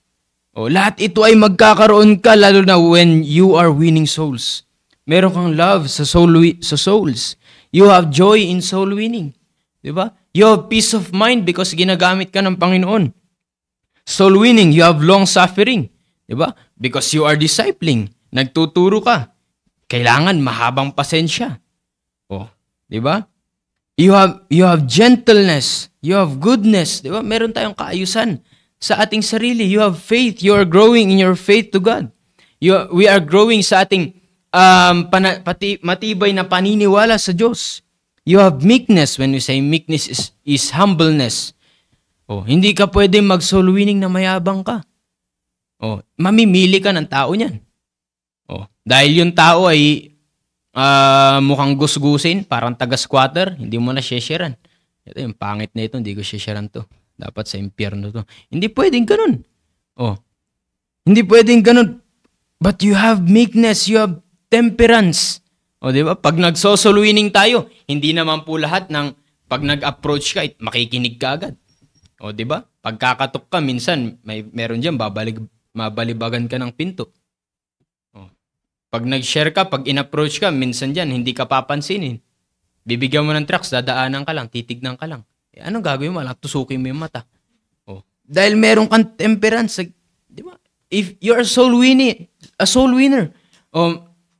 Lahat ito ay magkakaroon ka lalo na when you are winning souls. Meron kang love sa souls. You have joy in soul winning. Di ba? You have peace of mind because ginagamit ka ng Panginoon. Soul winning, you have long suffering. Di ba? Because you are discipling. Nagtuturo ka. Kailangan mahabang pasensya. Oh, 'di ba? You have gentleness, you have goodness, 'di ba? Meron tayong kaayusan sa ating sarili. You have faith, you are growing in your faith to God. We are growing sa ating matibay na paniniwala sa Diyos. You have meekness. When we say meekness is humbleness. Oh, hindi ka pwedeng mag-soul winning na mayabang ka. Oh, mamimili ka ng tao niyan. Oh, dahil yung tao ay mukhang gusgusin, parang taga-squatter, hindi mo na shesheran. Ito yung pangit na ito, hindi ko shesheran to. Dapat sa impyerno to. Hindi pwedeng ganun. Oh, hindi pwedeng ganun. But you have meekness, you have temperance. O, di ba? Pag nagso-soul winning tayo, hindi naman po lahat ng pag nag-approach ka, makikinig ka agad. O, di ba? Pag kakatok ka, minsan, meron dyan, mabalibagan ka ng pinto. O, pag nag-share ka, pag in-approach ka, minsan dyan, hindi ka papansinin. Bibigyan mo ng tracks, dadaanan ka lang, titignan ka lang. Anong gagawin mo? Tusukin mo yung mata. O, dahil meron kang temperance, di ba? If you are a soul winner,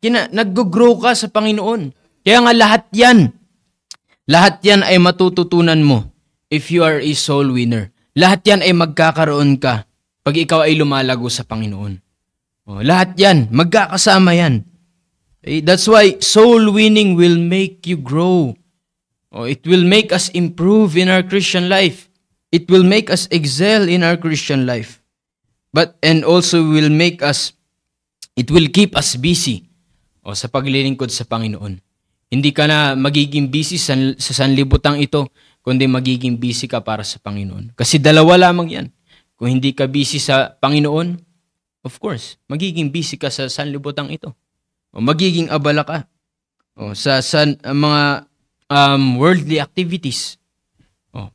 nag-grow ka sa Panginoon. Kaya nga lahat yan ay matututunan mo if you are a soul winner. Lahat yan ay magkakaroon ka pag ikaw ay lumalago sa Panginoon. Lahat yan, magkakasama yan. That's why soul winning will make you grow. It will make us improve in our Christian life. It will make us excel in our Christian life. And also it will keep us busy sa paglilingkod sa Panginoon. Hindi ka na magiging busy sa sanlibutang ito, kundi magiging busy ka para sa Panginoon. Kasi dalawa lamang yan. Kung hindi ka busy sa Panginoon, of course, magiging busy ka sa sanlibutang ito. O magiging abala ka sa mga worldly activities.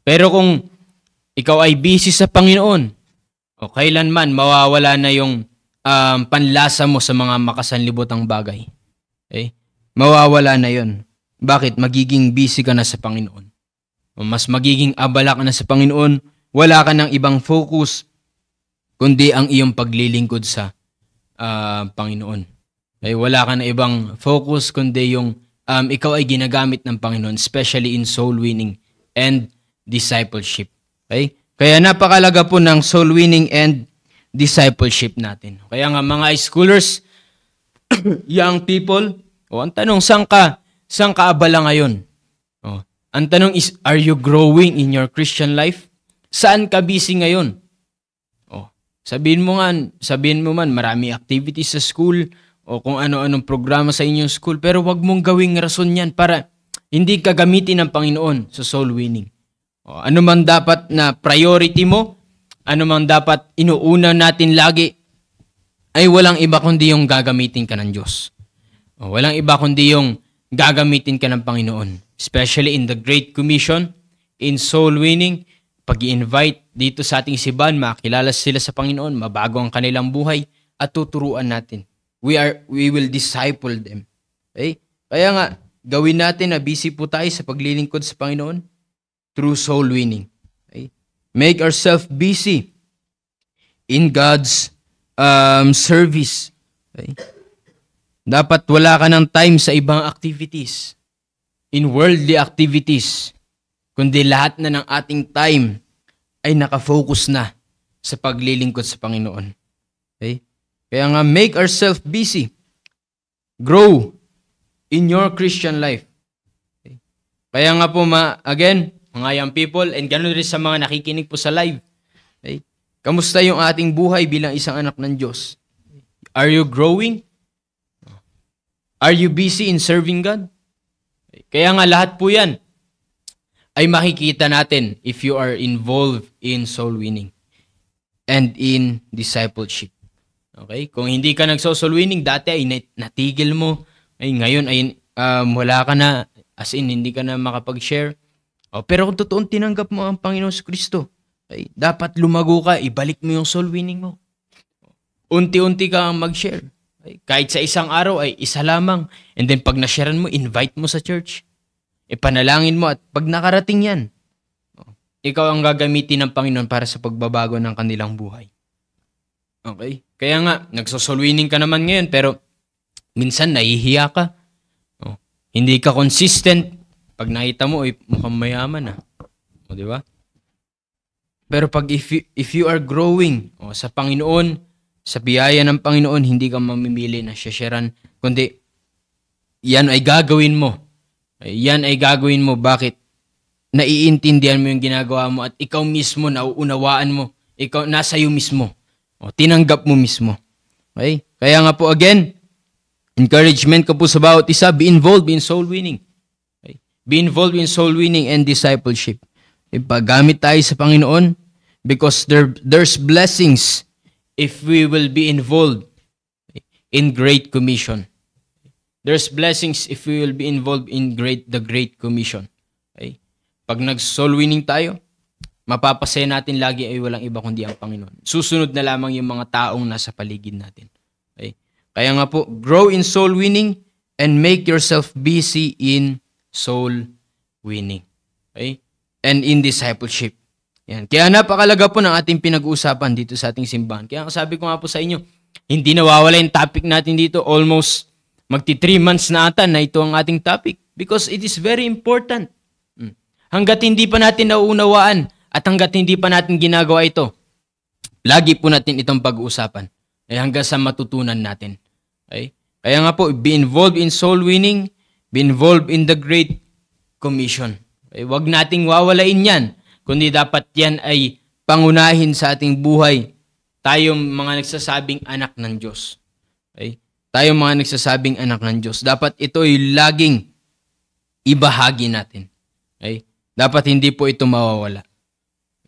Pero kung ikaw ay busy sa Panginoon, kailanman mawawala na yung panlasa mo sa mga makasanlibutang bagay. Mawawala na yon. Bakit? Magiging busy ka na sa Panginoon. Mas magiging abala ka na sa Panginoon, wala ka ng ibang focus, kundi ang iyong paglilingkod sa Panginoon. Wala ka na ibang focus, kundi yung ikaw ay ginagamit ng Panginoon, especially in soul winning and discipleship. Kaya napakalaga po ng soul winning and discipleship natin. Kaya nga mga schoolers, young people, ang tanong, saan ka abala ngayon? Ang tanong is, are you growing in your Christian life? Saan ka busy ngayon? Sabihin mo man, marami activities sa school o kung ano-anong programa sa inyong school, pero wag mong gawing rason yan para hindi ka gamitin ng Panginoon sa soul winning. Ano man dapat na priority mo, ano man dapat inuuna natin lagi, ay walang iba kundi yung gagamitin ka ng Diyos. Walang iba kundi yung gagamitin ka ng Panginoon. Especially in the Great Commission, in soul winning, pag i-invite dito sa ating sibahan, makilala sila sa Panginoon, mabago ang kanilang buhay, at tuturuan natin. We will disciple them. Kaya nga, gawin natin na busy po tayo sa paglilingkod sa Panginoon through soul winning. Make ourselves busy in God's service. Dapat wala ka ng time sa ibang activities, in worldly activities, kundi lahat na ng ating time ay nakafocus na sa paglilingkod sa Panginoon. Kaya nga, make ourselves busy. Grow in your Christian life. Kaya nga po, again, mga young people, and ganoon rin sa mga nakikinig po sa live. Kamusta yung ating buhay bilang isang anak ng Diyos? Are you growing? Are you busy in serving God? Kaya nga lahat po yan ay makikita natin if you are involved in soul winning and in discipleship. Kung hindi ka nagso-soul winning, dati ay natigil mo, ngayon ay wala ka na, as in hindi ka na makapag-share. Pero kung totoong tinanggap mo ang Panginoon sa Kristo, dapat lumago ka, ibalik mo yung soul winning mo. Unti-unti ka mag-share. Kahit sa isang araw ay isa lamang. And then pag na-sharean mo, invite mo sa church. Panalangin mo at pag nakarating yan, ikaw ang gagamitin ng Panginoon para sa pagbabago ng kanilang buhay. Kaya nga, nagsosoul winning ka naman ngayon, pero minsan nahihiya ka. hindi ka consistent, pag nakita mo, mukhang mayaman ah. O, di ba? Pero pag if you are growing sa Panginoon, sa biyaya ng Panginoon, hindi ka mamimili na shasharan, kundi yan ay gagawin mo. Yan ay gagawin mo. Bakit? Naiintindihan mo yung ginagawa mo at ikaw mismo, nauunawaan mo. Ikaw, nasa iyo mismo. Tinanggap mo mismo. Okay? Kaya nga po again, encouragement ko po sa bawat isa, be involved in soul winning. Okay? Be involved in soul winning and discipleship. Ipagamit tayo sa Panginoon because there's blessings if we will be involved in Great Commission. There's blessings if we will be involved in the Great Commission. Okay? Pag nag-soul winning tayo, mapapasaya natin lagi ay walang iba kundi ang Panginoon. Susunod na lamang yung mga taong nasa paligid natin. Okay? Kaya nga po, grow in soul winning and make yourself busy in soul winning. Okay? And in discipleship. Yan. Kaya napakalaga po ng ating pinag-uusapan dito sa ating simbahan. Kaya sabi ko nga po sa inyo, hindi nawawala yung topic natin dito. Almost magti 3 months na ata na ito ang ating topic. Because it is very important. Hanggat hindi pa natin nauunawaan at hanggat hindi pa natin ginagawa ito, lagi po natin itong pag-uusapan. Hanggang sa matutunan natin. Okay? Kaya nga po, be involved in soul winning, be involved in the Great Commission. Okay? Huwag nating wawalain yan, kundi dapat yan ay pangunahin sa ating buhay. Tayong mga nagsasabing anak ng Diyos. Okay? Tayong mga nagsasabing anak ng Diyos. Dapat ito ay laging ibahagi natin. Okay? Dapat hindi po ito mawawala.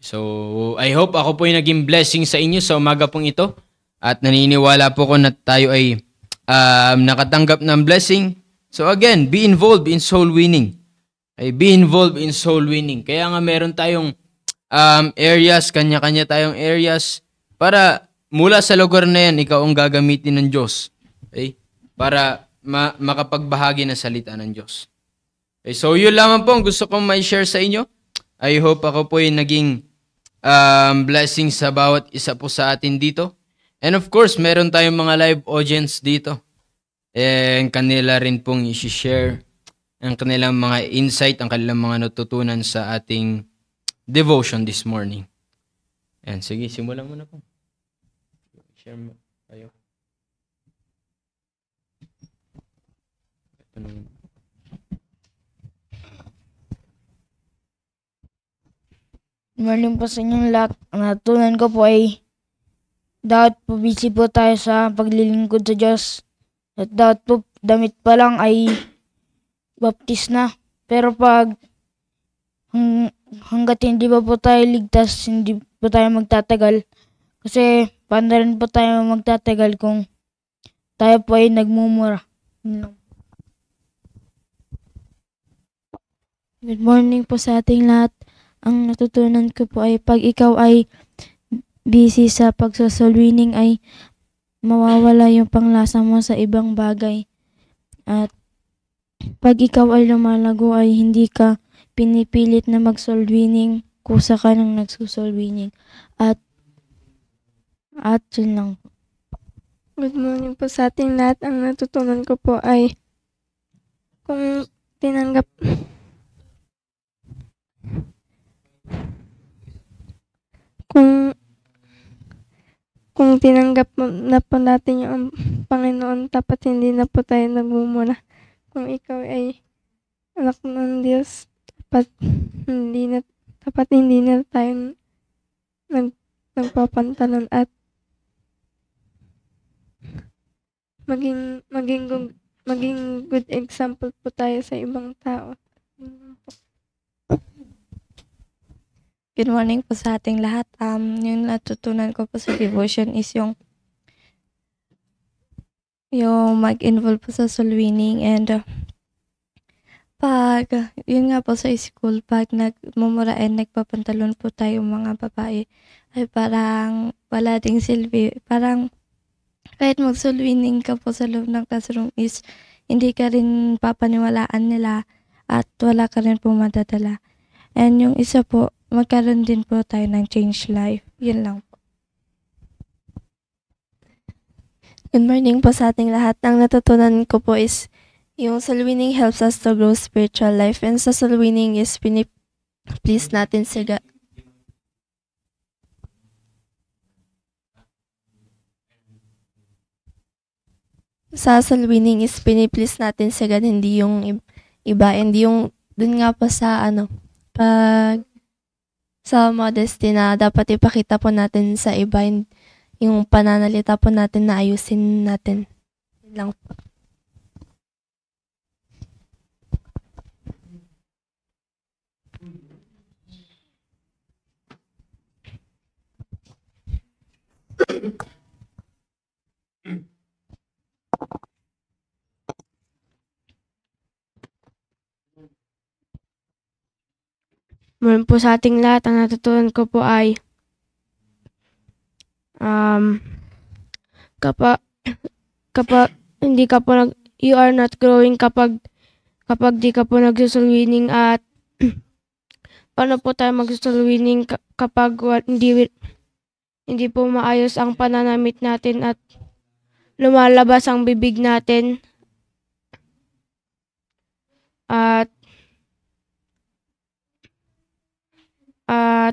So, I hope ako po ay naging blessing sa inyo sa umaga pong ito. At naniniwala po ko na tayo ay nakatanggap ng blessing. So again, be involved in soul winning. Be involved in soul winning. Kaya nga meron tayong areas, kanya-kanya tayong areas, para mula sa lugar na yan, ikaw ang gagamitin ng Diyos. Okay? Para makapagbahagi ng salita ng Diyos. Okay, so yun lamang po ang gusto kong ma-share sa inyo. I hope ako po ay naging blessing sa bawat isa po sa atin dito. And of course, meron tayong mga live audience dito. And kanila rin pong i-share ang kanilang mga insight, ang kanilang mga natutunan sa ating devotion this morning. Ayan, sige, simulan mo na po. Share mo kayo. Ito naman. Good morning po sa inyong lahat. Ang natutunan ko po ay dapat po busy po tayo sa paglilingkod sa Diyos. At dapat po damit pa lang ay baptis na. Pero pag hanggat hindi pa po tayo ligtas, hindi po tayo magtatagal. Kasi paano rin po tayo magtatagal kung tayo po ay nagmumura. Good morning po sa ating lahat. Ang natutunan ko po ay pag ikaw ay busy sa pagsosoul winning ay mawawala yung panglasa mo sa ibang bagay. At pag ikaw ay lumalago ay hindi ka pinipilit na mag-soul winning, kusa ka nang nagsosoul winning. At yun lang po. Good morning po sa ating lahat. Ang natutunan ko po ay kung tinanggap kung tinanggap na po natin yung Panginoon, dapat hindi na po tayo nagmumura. Kung ikaw ay anak ng Diyos, dapat hindi na tayo nagpapantalon at maging good example po tayo sa ibang tao. Good morning po sa ating lahat. Yung natutunan ko po sa devotion is yung mag-involve po sa soul winning and pag yun nga po sa school, pag nagmumura and nagpapantalon po tayo mga babae ay parang wala ding silbi. Parang kahit mag-soul winning ka po sa loob ng classroom is hindi ka rin papaniwalaan nila at wala ka rin po madadala. And yung isa po, magkaroon din po tayo ng change life. Yun lang po. Good morning po sa ating lahat. Ang natutunan ko po is Yung soul winning helps us to grow spiritual life, and sa soul winning is please natin si God. Sa soul winning is please natin si God, hindi yung iba, hindi yung dun nga pa sa pag sa modesty na dapat ipakita po natin sa iba, yung pananalita po natin na ayusin natin. Yun lang po. Meron po sa ating lahat, ang natutunan ko po ay kapag hindi ka po you are not growing kapag di ka po nagsoul winning, at paano po tayo magsoul winning kapag hindi po maayos ang pananamit natin at lumalabas ang bibig natin, at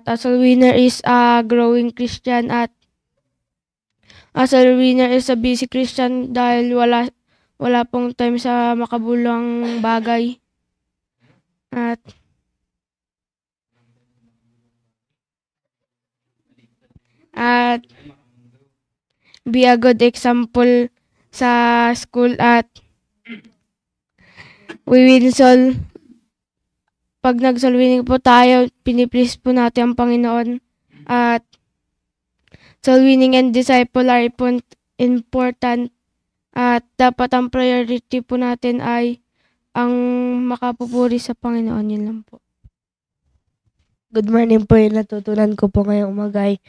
a soul winner is a growing Christian, at a soul winner is a busy Christian dahil wala pong time sa makabulang bagay. At be a good example sa school, at we will soul. Pag nag-soul winning po tayo, piniplease po natin ang Panginoon, at soul winning and disciple are important, at dapat ang priority po natin ay ang makapupuri sa Panginoon. Yun lang po. Good morning po, yung natutunan ko po ngayong umaga ay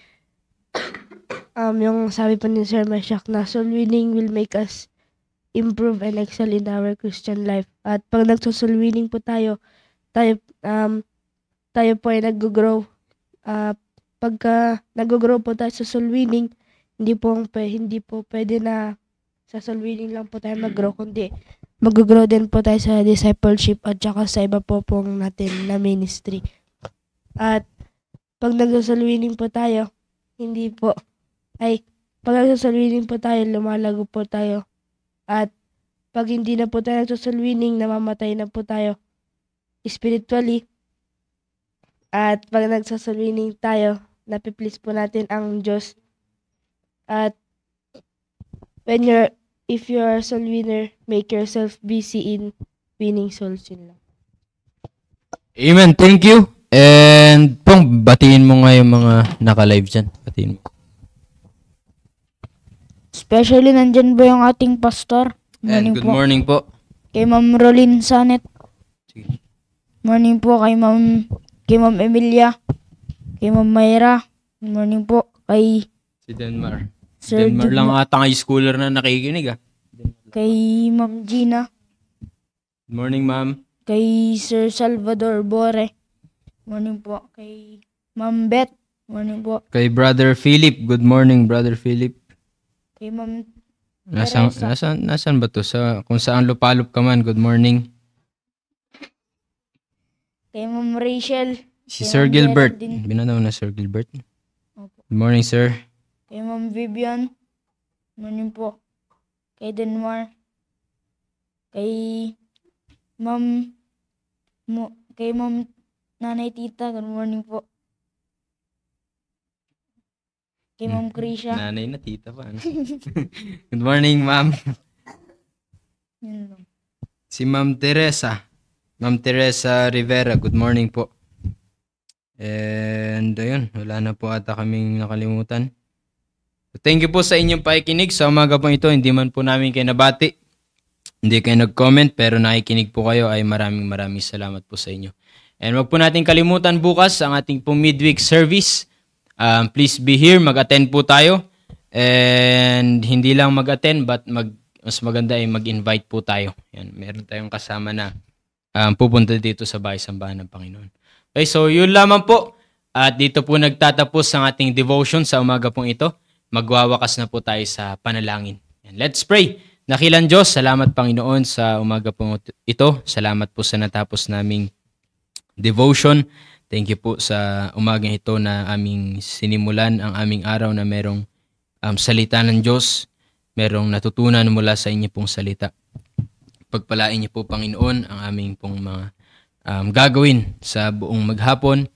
yung sabi po ni Sir Meshach na soul winning will make us improve and excel in our Christian life. At pag nagsoul winning po tayo po ay nag-grow. Pagka nag-grow po tayo sa soul winning, hindi po pwede na sa soul winning lang po tayo mag-grow, kundi mag-grow din po tayo sa discipleship at saka sa iba po pong natin na ministry. At pag nag-soul winning po tayo, pag nag-soul winning po tayo, lumalago po tayo. At pag hindi na po tayo nag-soul winning, namamatay na po tayo spiritually. At pag nag-soul winning tayo, napiplease po natin ang Diyos. At if you're a soul winner, make yourself busy in winning souls. Yun lang. Amen. Thank you. And Pong, batiin mo nga yung mga naka-live dyan. Batiin mo. Especially nandyan po yung ating pastor. And good morning po. Kay Ma'am Rolyn Sanet. Sige. Morning po kay Ma'am Emilia. Kay Ma'am Mayra. Good morning po kay Si Denmar. Sir Denmar lang Denmar. ata high schooler na nakikinig Kay Ma'am Gina. Good morning, ma'am. Kay Sir Salvador Bore. Morning po. Kay Ma'am Beth. Morning po. Kay Brother Philip. Good morning, Brother Philip. Kay Ma'am Nasaan ba to? Kung saan lupalop ka man, good morning. Kay Ma'am Rachel. Si Kay Sir Ma'am Gilbert. Geraldine. Binanaw na Sir Gilbert. Opo. Good morning, sir. Kay Ma'am Vivian. Morning po. Kay Denmar. Kay Ma'am Nanay Tita. Good morning po. Kay Ma'am Krisha. Nanay na tita pa. Ano? Good morning, ma'am. Yun lang. Si Ma'am Teresa. Ma'am Teresa Rivera. Good morning po. And ayun, wala na po ata kaming nakalimutan. Thank you po sa inyong pakikinig. Sa umaga po ito, hindi man po namin kayo nabati. Hindi kayo nag-comment, pero nakikinig po kayo, ay maraming salamat po sa inyo. And wag po natin kalimutan bukas ang ating pong midweek service. Please be here, mag-attend po tayo. And hindi lang mag-attend, but mas maganda ay mag-invite po tayo. Yan, meron tayong kasama na pupunta dito sa bahay-sambahan ng Panginoon. Okay, so yun lamang po. At dito po nagtatapos ang ating devotion sa umaga pong ito. Magwawakas na po tayo sa panalangin. And let's pray. Dakilang Diyos, salamat Panginoon sa umaga po ito. Salamat po sa natapos naming devotion. Thank you po sa umagang ito na aming sinimulan ang aming araw na merong salita ng Diyos. Merong natutunan mula sa inyo pong salita. Pagpalain niyo po Panginoon ang aming pong mga gagawin sa buong maghapon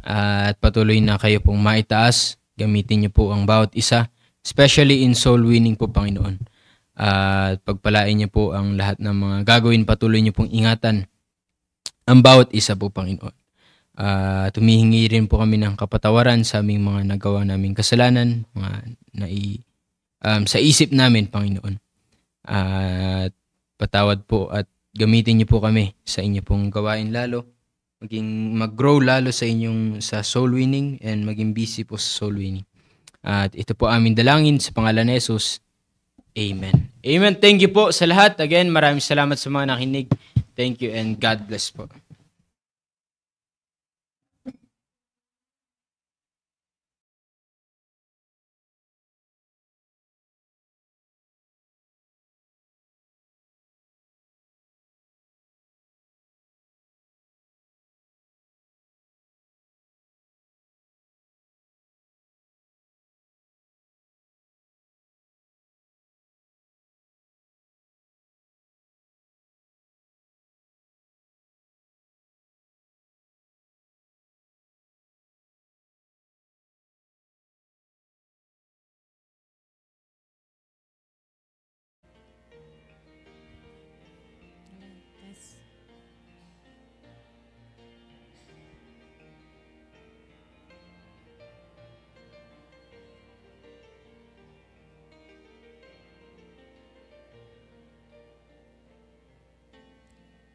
at patuloy na kayo pong maitaas. Gamitin niyo po ang bawat isa, especially in soul winning po Panginoon. At pagpalain niyo po ang lahat ng mga gagawin, patuloy niyo pong ingatan ang bawat isa po Panginoon. Tumihingi rin po kami ng kapatawaran sa aming mga nagawa naming kasalanan, mga sa isip namin Panginoon. At patawad po at gamitin niyo po kami sa inyo pong gawain lalo. Maging mag-grow lalo sa soul winning and maging busy po sa soul winning. At ito po aming dalangin sa pangalan ni Jesus. Amen. Amen. Thank you po sa lahat. Again, maraming salamat sa mga nakinig. Thank you and God bless po.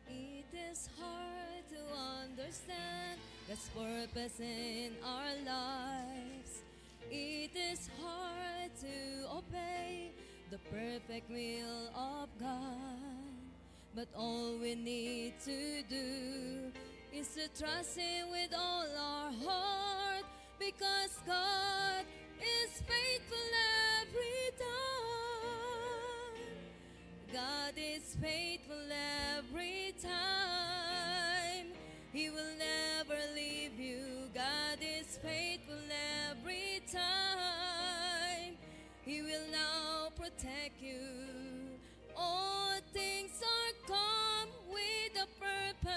It is hard to understand God's purpose in our lives. It is hard to obey the perfect will of God. But all we need to do is to trust Him with all our heart, because God is faithful every time. God is faithful every time. He will never leave you. God is faithful every time. He will now protect you. All things are come with a purpose.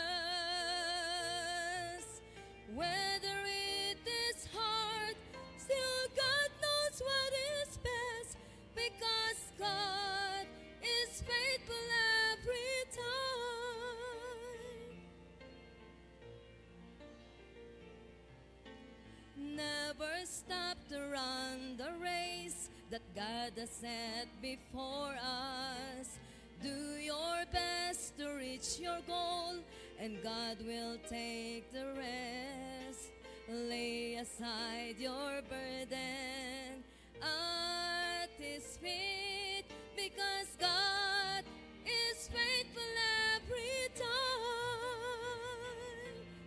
Whether it is hard, still God knows what is best, because God is faithful every time. Never stop to run the race that God has set before us. Do your best to reach your goal, and God will take the rest. Lay aside your burden at His feet, because God is faithful every time.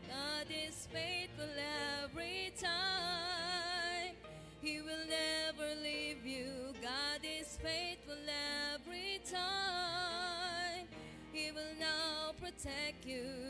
God is faithful every time. He will never leave you. God is faithful every time. He will now protect you.